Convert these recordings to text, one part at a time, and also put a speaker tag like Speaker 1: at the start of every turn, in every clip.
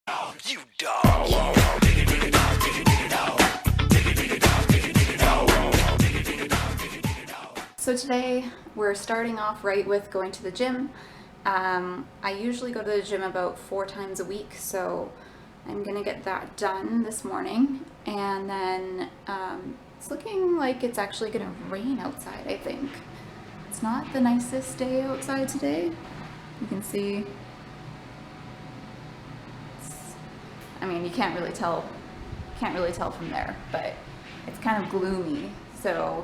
Speaker 1: You dog.
Speaker 2: So today we're starting off right with going to the gym. I usually go to the gym about 4 times a week, so I'm gonna get that done this morning. And then it's looking like it's actually gonna rain outside, I think. It's not the nicest day outside today. You can see, I mean, you can't really tell from there, but it's kind of gloomy. So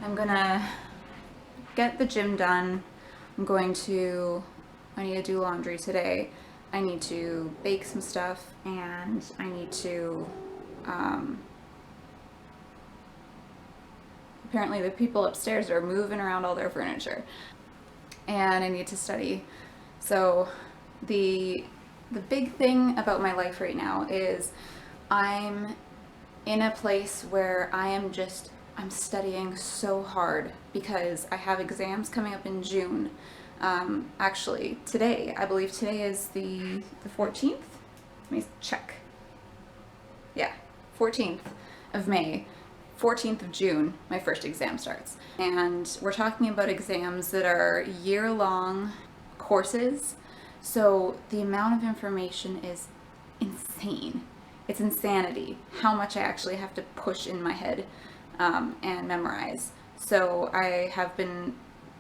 Speaker 2: I'm gonna get the gym done. I need to do laundry today. I need to bake some stuff, and I need to, apparently the people upstairs are moving around all their furniture, and I need to study. So the big thing about my life right now is I'm in a place where I'm studying so hard because I have exams coming up in June. Actually, today, I believe today is the 14th. Let me check. Yeah, 14th of May. 14th of June, my first exam starts. And we're talking about exams that are year-long courses. So the amount of information is insane. It's insanity how much I actually have to push in my head and memorize. So I have been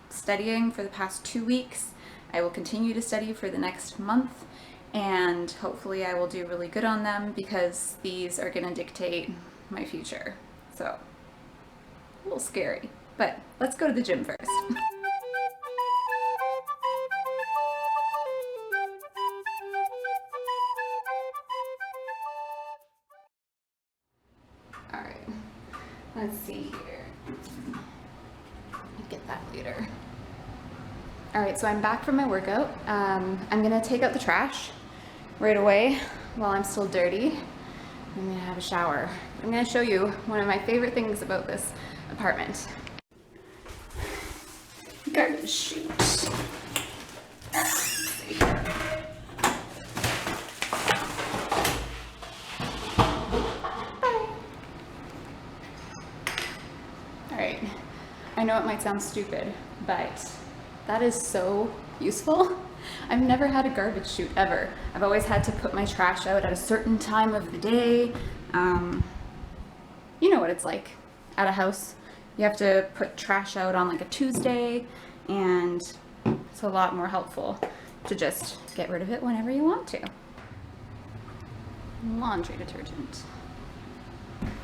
Speaker 2: studying for the past 2 weeks. I will continue to study for the next month, and hopefully I will do really good on them because these are going to dictate my future. So, a little scary, but let's go to the gym first. Alright, let's see here. I'll get that later. Alright, so I'm back from my workout. I'm gonna take out the trash right away while I'm still dirty. I'm gonna have a shower. I'm gonna show you one of my favorite things about this apartment. Garbage chute. Let's see here. Alright, I know it might sound stupid, but that is so useful. I've never had a garbage chute ever. I've always had to put my trash out at a certain time of the day. You know what it's like at a house. You have to put trash out on like a Tuesday, and it's a lot more helpful to just get rid of it whenever you want to. Laundry detergent.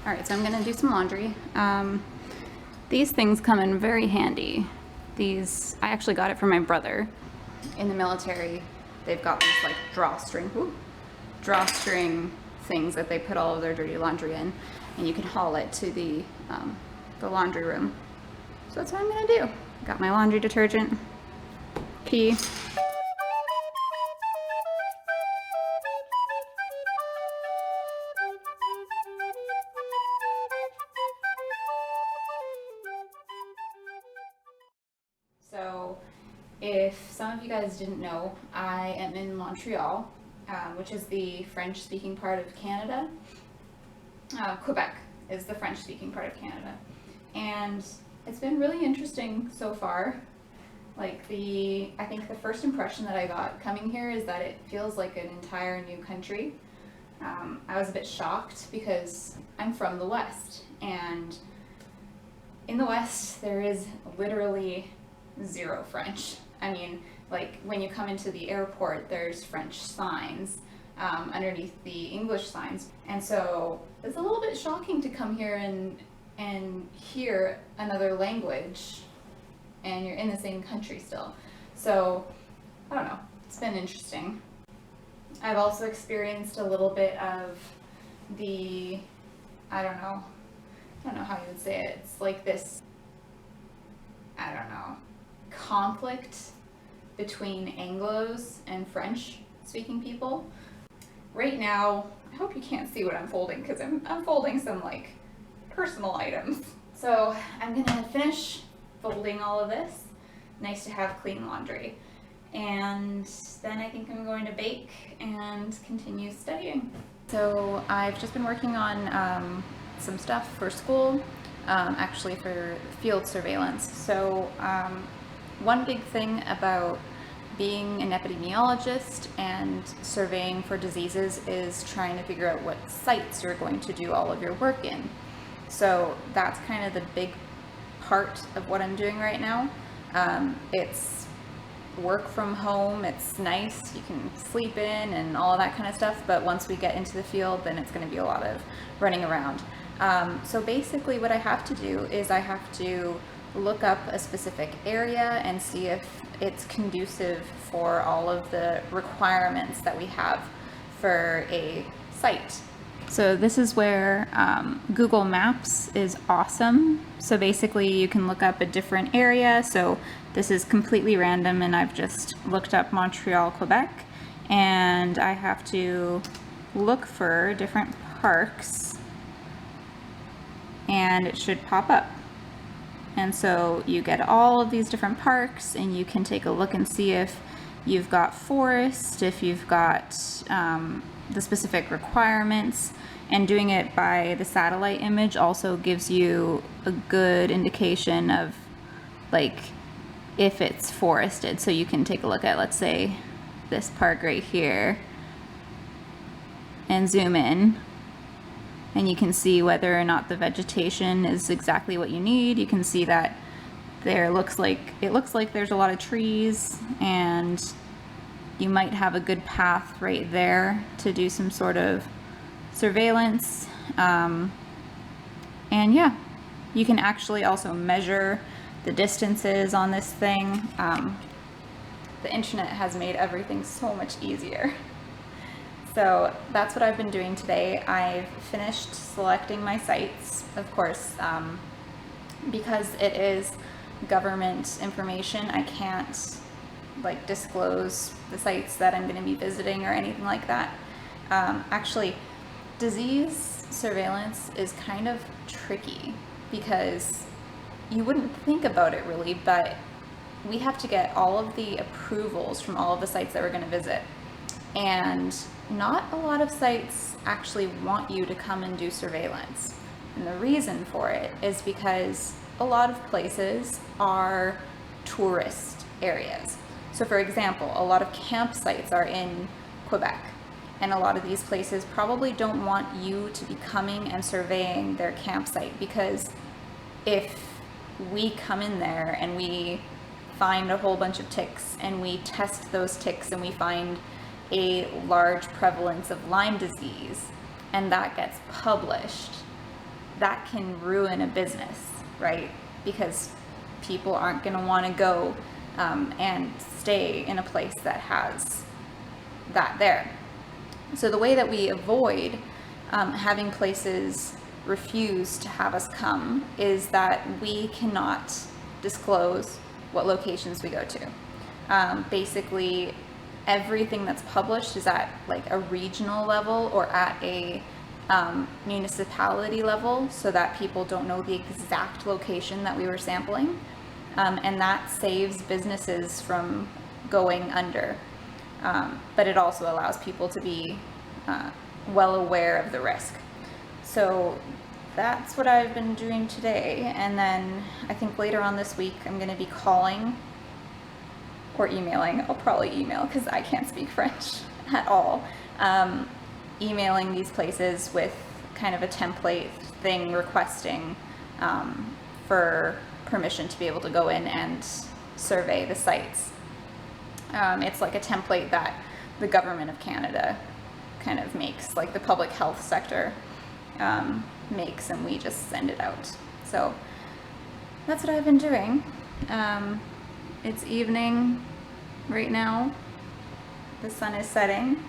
Speaker 2: All right, so I'm gonna do some laundry. These things come in very handy. I actually got it from my brother. In the military, they've got these like drawstring things that they put all of their dirty laundry in, and you can haul it to the laundry room. So that's what I'm gonna do. Got my laundry detergent, pee. So, if some of you guys didn't know, I am in Montreal, which is the French-speaking part of Canada. Quebec is the French-speaking part of Canada. And it's been really interesting so far. Like I think the first impression that I got coming here is that it feels like an entire new country. I was a bit shocked because I'm from the West, and in the West there is literally zero French. I mean, like when you come into the airport, there's French signs underneath the English signs, and so it's a little bit shocking to come here and hear another language, and you're in the same country still. So I don't know, it's been interesting. I've also experienced a little bit of the, I don't know how you would say it. It's like this, I don't know, conflict between Anglos and French speaking people. Right now, I hope you can't see what I'm folding because I'm folding some like personal items. So I'm gonna finish folding all of this. Nice to have clean laundry. and then I think I'm going to bake and continue studying. So I've just been working on some stuff for school, actually for field surveillance. So one big thing about being an epidemiologist and surveying for diseases is trying to figure out what sites you're going to do all of your work in. So that's kind of the big part of what I'm doing right now. It's work from home, it's nice, you can sleep in and all of that kind of stuff, but once we get into the field, then it's going to be a lot of running around. So basically what I have to do is I have to look up a specific area and see if it's conducive for all of the requirements that we have for a site. So this is where Google Maps is awesome. So basically you can look up a different area. So this is completely random and I've just looked up Montreal, Quebec, and I have to look for different parks and it should pop up. And so you get all of these different parks and you can take a look and see if you've got forest, if you've got the specific requirements, and doing it by the satellite image also gives you a good indication of like if it's forested. So you can take a look at, let's say, this park right here and zoom in, and you can see whether or not the vegetation is exactly what you need. You can see that it looks like there's a lot of trees, and you might have a good path right there to do some sort of surveillance. And yeah, you can actually also measure the distances on this thing. The internet has made everything so much easier. So that's what I've been doing today. I've finished selecting my sites, of course, because it is government information. I can't like disclose the sites that I'm going to be visiting or anything like that. Actually, disease surveillance is kind of tricky because you wouldn't think about it really, but we have to get all of the approvals from all of the sites that we're going to visit. And not a lot of sites actually want you to come and do surveillance. And the reason for it is because a lot of places are tourist areas. So for example, a lot of campsites are in Quebec, and a lot of these places probably don't want you to be coming and surveying their campsite, because if we come in there and we find a whole bunch of ticks and we test those ticks and we find a large prevalence of Lyme disease and that gets published, that can ruin a business, right? Because people aren't going to want to go and stay in a place that has that there. So the way that we avoid having places refuse to have us come is that we cannot disclose what locations we go to. Basically, everything that's published is at like a regional level or at a municipality level, so that people don't know the exact location that we were sampling, and that saves businesses from going under. But it also allows people to be well aware of the risk. So that's what I've been doing today, and then I think later on this week I'm going to be calling or emailing. I'll probably email because I can't speak French at all. Emailing these places with kind of a template thing requesting for permission to be able to go in and survey the sites. It's like a template that the government of Canada kind of makes, like the public health sector makes, and we just send it out. So that's what I've been doing. It's evening right now. The sun is setting,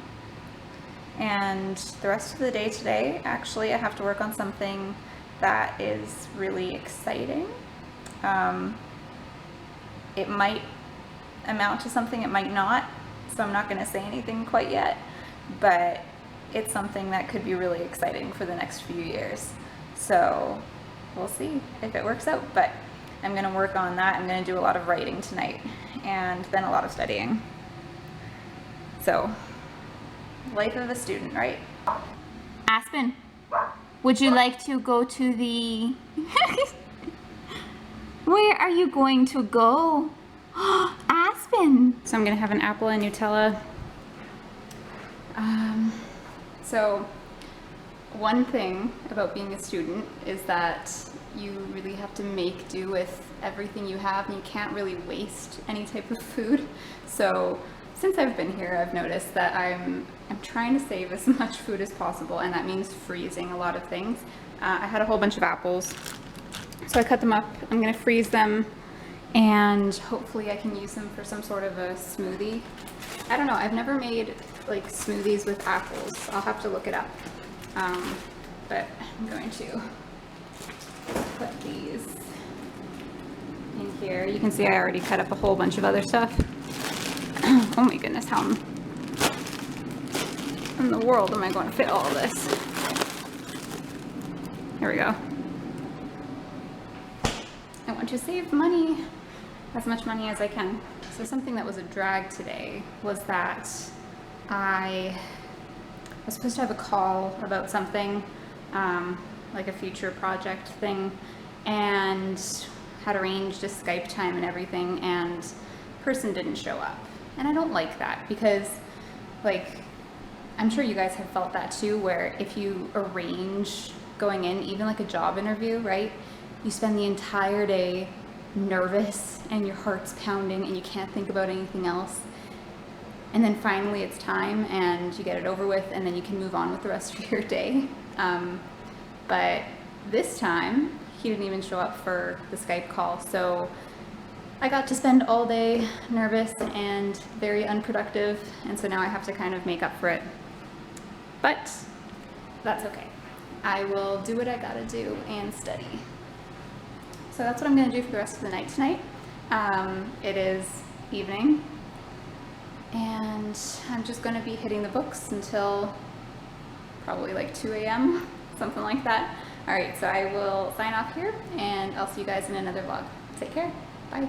Speaker 2: and the rest of the day today, actually, I have to work on something that is really exciting. It might amount to something, it might not, so I'm not going to say anything quite yet, but it's something that could be really exciting for the next few years. So we'll see if it works out, but I'm going to work on that. I'm going to do a lot of writing tonight, and then a lot of studying. So, life of a student, right? Aspen, would you like to go to the... Where are you going to go? Aspen! So I'm gonna have an apple and Nutella. So one thing about being a student is that you really have to make do with everything you have, and you can't really waste any type of food. So since I've been here, I've noticed that I'm trying to save as much food as possible, and that means freezing a lot of things. I had a whole bunch of apples, so I cut them up. I'm gonna freeze them, and hopefully I can use them for some sort of a smoothie. I don't know, I've never made like smoothies with apples. I'll have to look it up. But I'm going to put these in here. You can see I already cut up a whole bunch of other stuff. Oh my goodness, how in the world am I going to fit all of this? Here we go. I want to save money, as much money as I can. So something that was a drag today was that I was supposed to have a call about something, like a future project thing, and had arranged a Skype time and everything, and person didn't show up. And I don't like that, because like, I'm sure you guys have felt that too, where if you arrange going in, even like a job interview, right? You spend the entire day nervous and your heart's pounding and you can't think about anything else. And then finally it's time and you get it over with, and then you can move on with the rest of your day. But this time he didn't even show up for the Skype call. So I got to spend all day nervous and very unproductive. And so now I have to kind of make up for it. But that's okay. I will do what I gotta do and study. So that's what I'm gonna do for the rest of the night tonight. It is evening, and I'm just gonna be hitting the books until probably like 2 a.m., something like that. All right, so I will sign off here, and I'll see you guys in another vlog. Take care, bye.